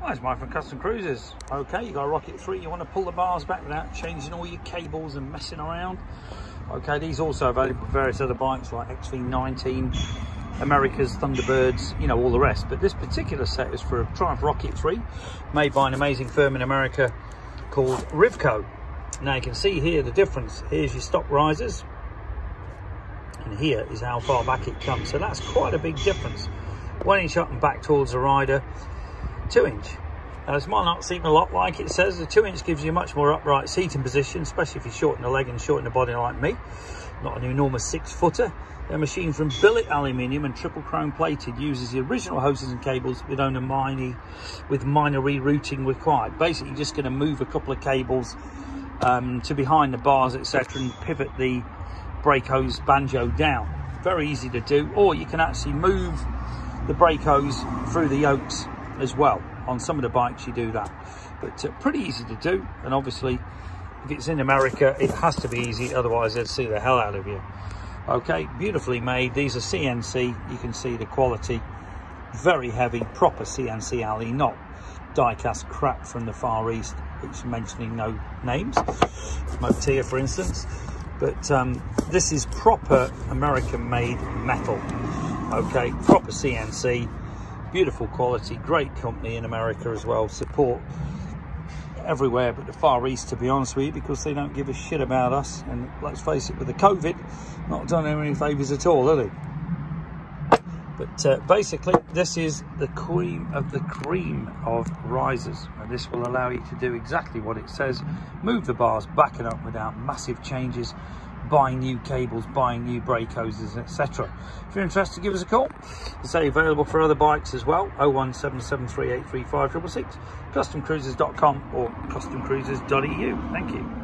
Well, it's Mike from Custom Cruisers. Okay, you got a Rocket 3, you want to pull the bars back without changing all your cables and messing around. Okay, these also available for various other bikes like XV19, America's Thunderbirds, you know, all the rest. But this particular set is for a Triumph Rocket 3, made by an amazing firm in America called Rivco. Now you can see here the difference. Here's your stock risers, and here is how far back it comes. So that's quite a big difference. 1 inch up and back towards the rider, 2 inch. Now this might not seem a lot like it says. The 2 inch gives you a much more upright seating position, especially if you shorten the leg and shorten the body like me. Not an enormous 6-footer. They're machined from billet aluminium and triple chrome plated. Uses the original hoses and cables with only minor rerouting required. Basically, you're just going to move a couple of cables to behind the bars, etc., and pivot the brake hose banjo down. Very easy to do. Or you can actually move the brake hose through the yokes as well. On some of the bikes you do that, but pretty easy to do. And obviously if it's in America it has to be easy, otherwise they'd sue the hell out of you. Okay, beautifully made. These are CNC. You can see the quality, very heavy, proper CNC alley, not die-cast crap from the Far East, which mentioning no names, Motia for instance. But this is proper American made metal. Okay, proper CNC, beautiful quality, great company in America as well. Support everywhere but the Far East, to be honest with you, because they don't give a shit about us. And let's face it, with the COVID, not done any favours at all, are they? But basically, this is the cream of the cream of risers, and this will allow you to do exactly what it says. Move the bars back and up without massive changes, buying new cables, buying new brake hoses, etc. If you're interested, give us a call. It's available for other bikes as well. 01773835666, customcruisers.com or customcruisers.eu. Thank you.